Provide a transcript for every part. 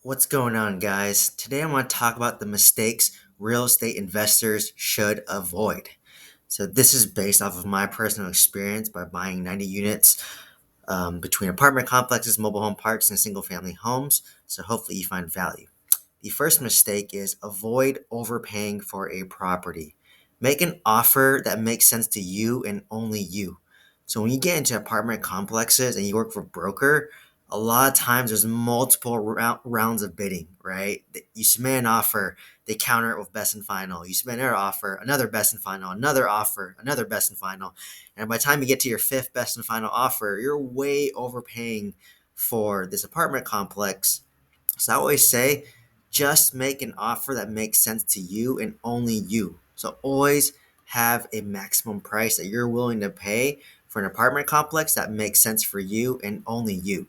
What's going on, guys? Today I want to talk about the mistakes real estate investors should avoid. So, this is based off of my personal experience by buying 90 units between apartment complexes, mobile home parks, and single family homes. So, hopefully, you find value. The first mistake is avoid overpaying for a property. Make an offer that makes sense to you and only you. So when you get into apartment complexes and you work for a broker, a lot of times there's multiple rounds of bidding, right? You submit an offer, they counter it with best and final. You submit another offer, another best and final, another offer, another best and final. And by the time you get to your fifth best and final offer, you're way overpaying for this apartment complex. So I always say, just make an offer that makes sense to you and only you. So always have a maximum price that you're willing to pay for an apartment complex that makes sense for you and only you.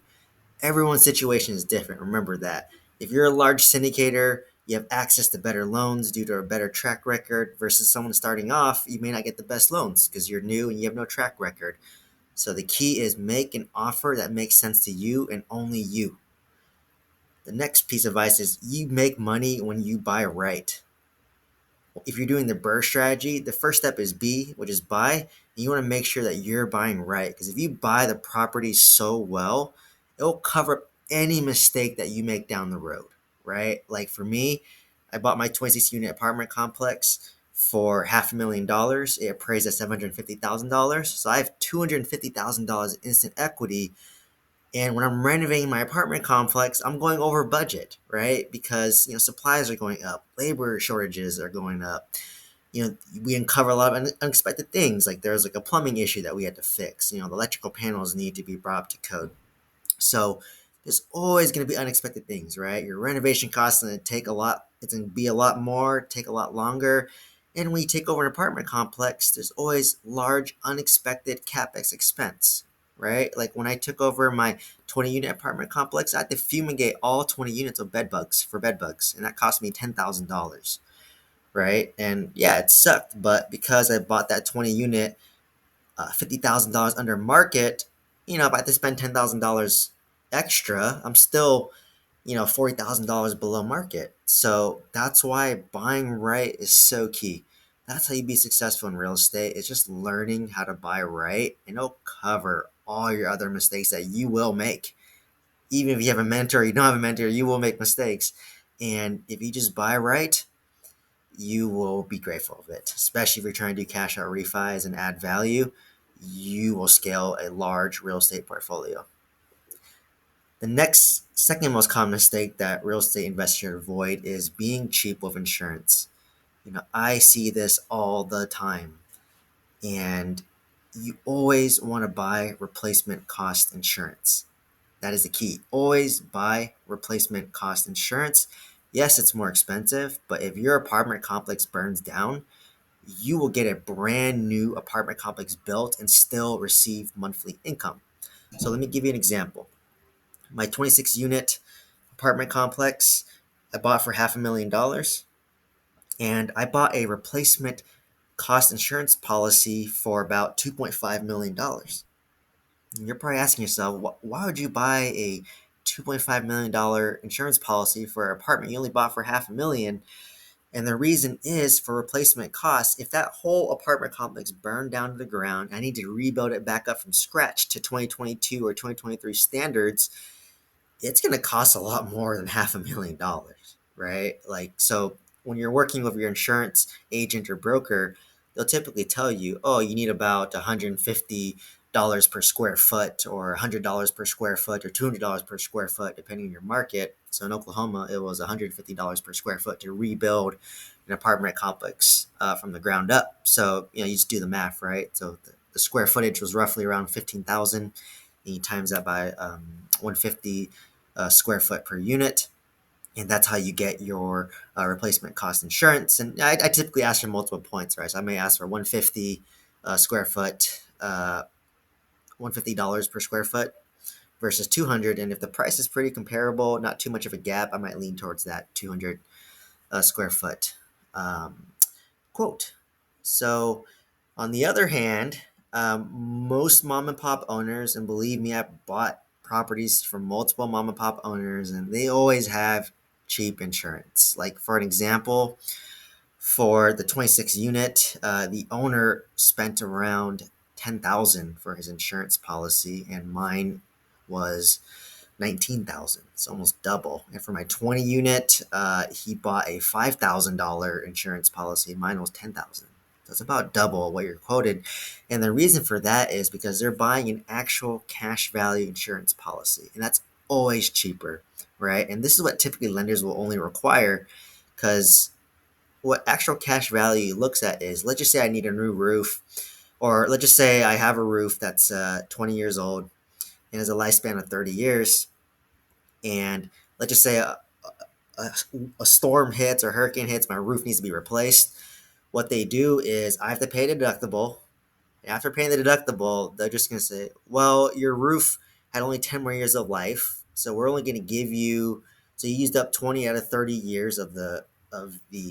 Everyone's situation is different. Remember that. If you're a large syndicator, you have access to better loans due to a better track record versus someone starting off, you may not get the best loans because you're new and you have no track record. So the key is make an offer that makes sense to you and only you. The next piece of advice is you make money when you buy right. If you're doing the BRRRR strategy, the first step is B, which is buy. And you want to make sure that you're buying right. Because if you buy the property so well, it'll cover up any mistake that you make down the road, right? Like for me, I bought my 26 unit apartment complex for $500,000. It appraised at $750,000. So I have $250,000 instant equity, and when I'm renovating my apartment complex, I'm going over budget, right? Because supplies are going up, labor shortages are going up. We uncover a lot of unexpected things. Like there's like a plumbing issue that we had to fix. The electrical panels need to be brought up to code. So there's always going to be unexpected things, right? Your renovation costs going to take a lot. It's going to be a lot more, take a lot longer. And when you take over an apartment complex, there's always large unexpected capex expense, right? Like when I took over my 20 unit apartment complex, I had to fumigate all 20 units of bed bugs, and that cost me $10,000, right? And yeah, it sucked, but because I bought that 20 unit $50,000 under market, if I had to spend $10,000 extra, I'm still, $40,000 below market. So that's why buying right is so key. That's how you be successful in real estate. It's just learning how to buy right, and it'll cover all your other mistakes that you will make. Even if you have a mentor, or you don't have a mentor, you will make mistakes. And if you just buy right, you will be grateful of it, especially if you're trying to do cash out refis and add value. You will scale a large real estate portfolio. The next, second most common mistake that real estate investors should avoid is being cheap with insurance. I see this all the time, and you always want to buy replacement cost insurance. That is the key. Always buy replacement cost insurance. Yes, it's more expensive, but if your apartment complex burns down, you will get a brand new apartment complex built and still receive monthly income. So let me give you an example. My 26 unit apartment complex, I bought for $500,000, and I bought a replacement cost insurance policy for about $2.5 million. And you're probably asking yourself, why would you buy a $2.5 million insurance policy for an apartment you only bought for $500,000? And the reason is for replacement costs. If that whole apartment complex burned down to the ground, I need to rebuild it back up from scratch to 2022 or 2023 standards, it's going to cost a lot more than $500,000, right? Like, so when you're working with your insurance agent or broker, they'll typically tell you, oh, you need about $150 per square foot, or $100 per square foot, or $200 per square foot, depending on your market. So in Oklahoma, it was $150 per square foot to rebuild an apartment complex from the ground up. So, you just do the math, right? So the square footage was roughly around 15,000. And you times that by 150 square foot per unit, and that's how you get your replacement cost insurance. And I typically ask for multiple points, right? So I may ask for 150 square foot, $150 per square foot versus 200. And if the price is pretty comparable, not too much of a gap, I might lean towards that 200 square foot um, quote. So on the other hand, most mom and pop owners, and believe me, I bought properties from multiple mom and pop owners, and they always have cheap insurance. Like, for an example, for the 26 unit, the owner spent around 10,000 for his insurance policy, and mine was 19,000. It's almost double. And for my 20 unit, he bought a $5,000 insurance policy. Mine was 10,000. So it's about double what you're quoted. And the reason for that is because they're buying an actual cash value insurance policy, and that's always cheaper, right? And this is what typically lenders will only require, because what actual cash value looks at is, let's just say I need a new roof, or let's just say I have a roof that's 20 years old and has a lifespan of 30 years, and let's just say a, a storm hits or hurricane hits, my roof needs to be replaced. What they do is I have to pay the deductible. After paying the deductible, they're just going to say, well, your roof had only 10 more years of life, so we're only going to give you, so you used up 20 out of 30 years of the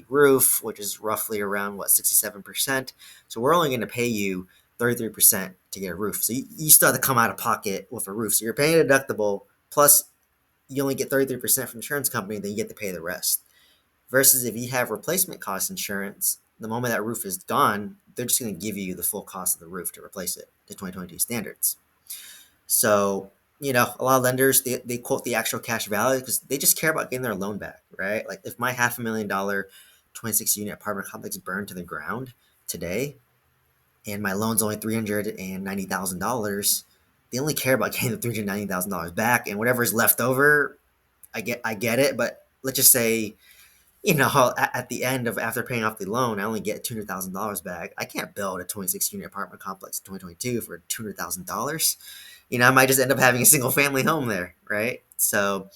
roof, which is roughly around, what, 67%. So we're only going to pay you 33% to get a roof. So you still have to come out of pocket with a roof. So you're paying a deductible, plus you only get 33% from the insurance company, then you get to pay the rest. Versus if you have replacement cost insurance, the moment that roof is gone, they're just going to give you the full cost of the roof to replace it to 2022 standards. So, a lot of lenders, they quote the actual cash value because they just care about getting their loan back, right? Like, if my $500,000 26 unit apartment complex burned to the ground today and my loan's only $390,000, they only care about getting the $390,000 back, and whatever's left over, I get it. But let's just say, at the end of, after paying off the loan, I only get $200,000 back. I can't build a 26 unit apartment complex in 2022 for $200,000. I might just end up having a single family home there, right? So,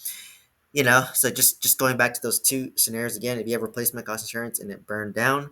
so just going back to those two scenarios again, if you have replacement cost insurance and it burned down,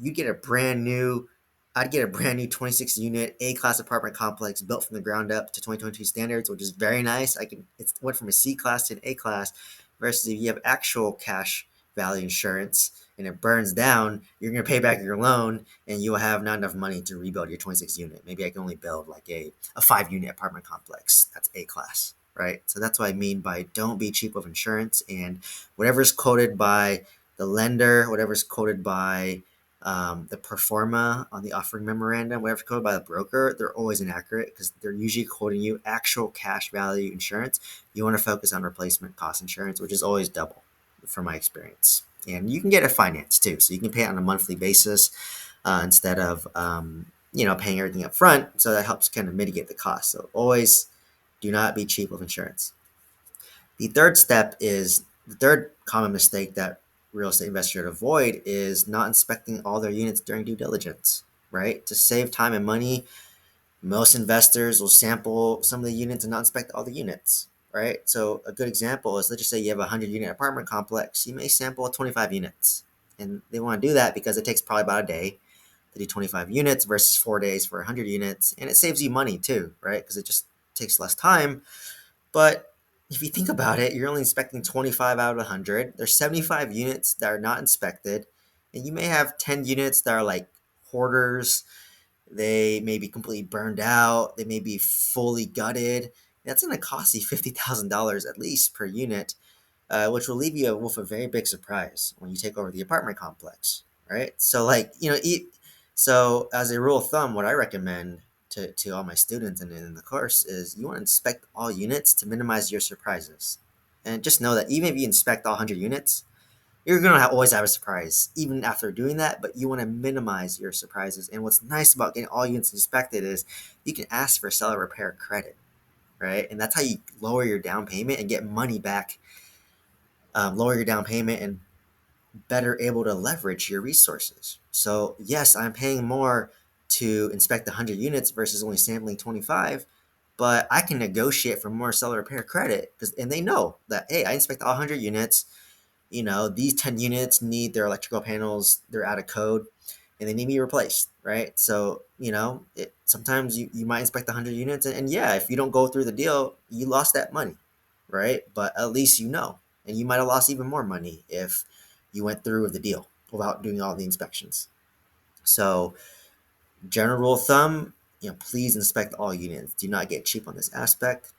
you get a brand new, I'd get a brand new 26 unit A class apartment complex built from the ground up to 2022 standards, which is very nice. It went from a C class to an A class. Versus if you have actual cash value insurance and it burns down, you're going to pay back your loan and you'll have not enough money to rebuild your 26 unit. Maybe I can only build like a 5 unit apartment complex that's A class, right? So that's what I mean by don't be cheap with insurance, and whatever's quoted by the lender, whatever's quoted by the pro forma on the offering memorandum, whatever's quoted by the broker, they're always inaccurate because they're usually quoting you actual cash value insurance. You want to focus on replacement cost insurance, which is always double from my experience. And you can get it financed too. So you can pay it on a monthly basis instead of, paying everything up front. So that helps kind of mitigate the cost. So always do not be cheap with insurance. The third common mistake that real estate investors should avoid is not inspecting all their units during due diligence, right? To save time and money, most investors will sample some of the units and not inspect all the units, right? So a good example is, let's just say you have a 100-unit apartment complex. You may sample 25 units. And they want to do that because it takes probably about a day to do 25 units versus 4 days for 100 units. And it saves you money too, right? Because it just takes less time. But if you think about it, you're only inspecting 25 out of 100. There's 75 units that are not inspected. And you may have 10 units that are like hoarders. They may be completely burned out. They may be fully gutted. That's going to cost you $50,000 at least per unit, which will leave you with a very big surprise when you take over the apartment complex, right? So, so as a rule of thumb, what I recommend to all my students and in the course is you want to inspect all units to minimize your surprises. And just know that even if you inspect all 100 units, you're going to always have a surprise, even after doing that, but you want to minimize your surprises. And what's nice about getting all units inspected is you can ask for seller repair credit, right? And that's how you lower your down payment and get money back, lower your down payment and better able to leverage your resources. So yes, I'm paying more to inspect 100 units versus only sampling 25, but I can negotiate for more seller repair credit and they know that, hey, I inspect all 100 units. These 10 units need their electrical panels, they're out of code, and they need to be replaced, right? So, sometimes you might inspect 100 units, and yeah, if you don't go through the deal, you lost that money, right? But at least and you might have lost even more money if you went through with the deal without doing all the inspections. So, general rule of thumb, please inspect all units. Do not get cheap on this aspect.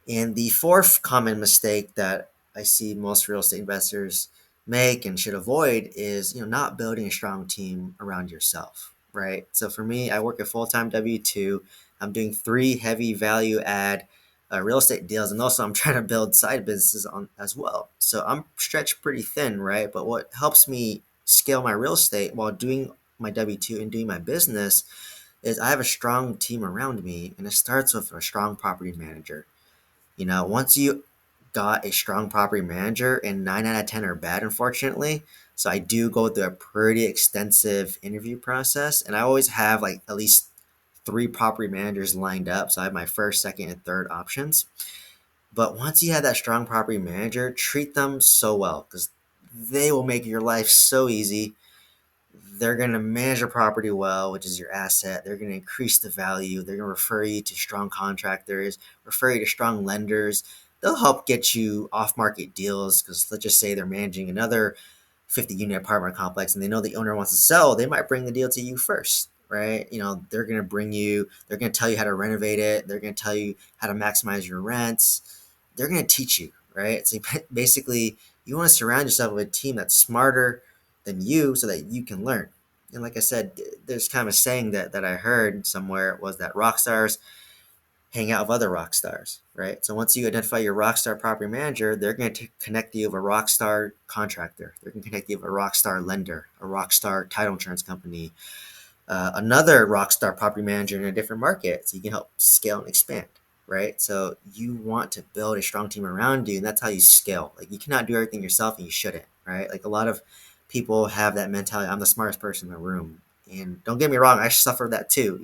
And the fourth common mistake that I see most real estate investors make and should avoid is, not building a strong team around yourself, right? So for me, I work a full-time W-2. I'm doing three heavy value add real estate deals, and also I'm trying to build side businesses on as well. So I'm stretched pretty thin, right? But what helps me scale my real estate while doing my W-2 and doing my business is I have a strong team around me, and it starts with a strong property manager. Once you got a strong property manager, and 9 out of 10 are bad, unfortunately. So I do go through a pretty extensive interview process, and I always have like at least three property managers lined up. So I have my first, second, and third options. But once you have that strong property manager, treat them so well because they will make your life so easy. They're going to manage your property well, which is your asset. They're going to increase the value. They're going to refer you to strong contractors, refer you to strong lenders. They'll help get you off market deals because let's just say they're managing another 50 unit apartment complex and they know the owner wants to sell. They might bring the deal to you first, right? They're going to tell you how to renovate it. They're going to tell you how to maximize your rents. They're going to teach you, right? So basically, you want to surround yourself with a team that's smarter than you so that you can learn. And like I said, there's kind of a saying that I heard somewhere was that rock stars hang out with other rock stars, right? So once you identify your rock star property manager, they're going to connect you with a rock star contractor. They're going to connect you with a rock star lender, a rock star title insurance company, another rock star property manager in a different market, so you can help scale and expand, right? So you want to build a strong team around you, and that's how you scale. Like you cannot do everything yourself, and you shouldn't, right? Like a lot of people have that mentality. I'm the smartest person in the room, and don't get me wrong, I suffer that too.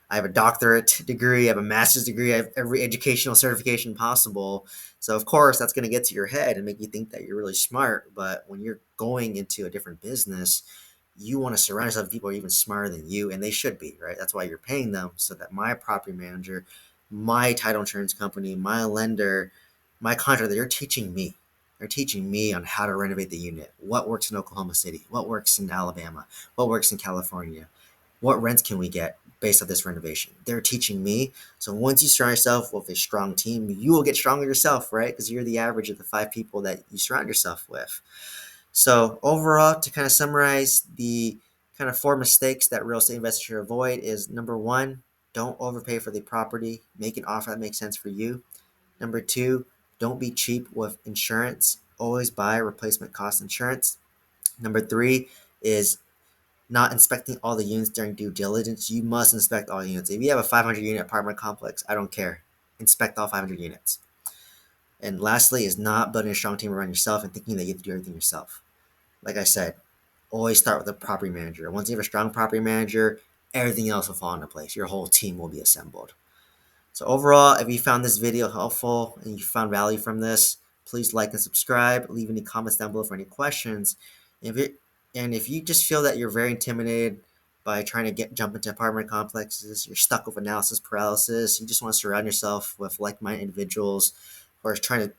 I have a doctorate degree, I have a master's degree, I have every educational certification possible. So of course that's going to get to your head and make you think that you're really smart. But when you're going into a different business, you want to surround yourself with people who are even smarter than you, and they should be, right? That's why you're paying them, so that my property manager, my title insurance company, my lender, my contractor, they're teaching me. They're teaching me on how to renovate the unit, what works in Oklahoma City, what works in Alabama, what works in California, what rents can we get based on this renovation. They're teaching me. So once you surround yourself with a strong team, you will get stronger yourself, right? Because you're the average of the 5 people that you surround yourself with. So overall, to kind of summarize the kind of four mistakes that real estate investors should avoid is number one, don't overpay for the property. Make an offer that makes sense for you. Number two, don't be cheap with insurance. Always buy replacement cost insurance. Number three is not inspecting all the units during due diligence. You must inspect all units. If you have a 500 unit apartment complex, I don't care. Inspect all 500 units. And lastly is not building a strong team around yourself and thinking that you have to do everything yourself. Like I said, always start with a property manager. Once you have a strong property manager, everything else will fall into place. Your whole team will be assembled. So overall, if you found this video helpful and you found value from this, please like and subscribe. Leave any comments down below for any questions. If you just feel that you're very intimidated by trying to jump into apartment complexes, you're stuck with analysis paralysis, you just want to surround yourself with like-minded individuals who are trying to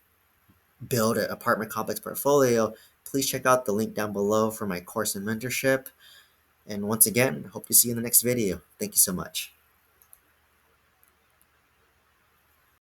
build an apartment complex portfolio, please check out the link down below for my course and mentorship. And once again, hope to see you in the next video. Thank you so much.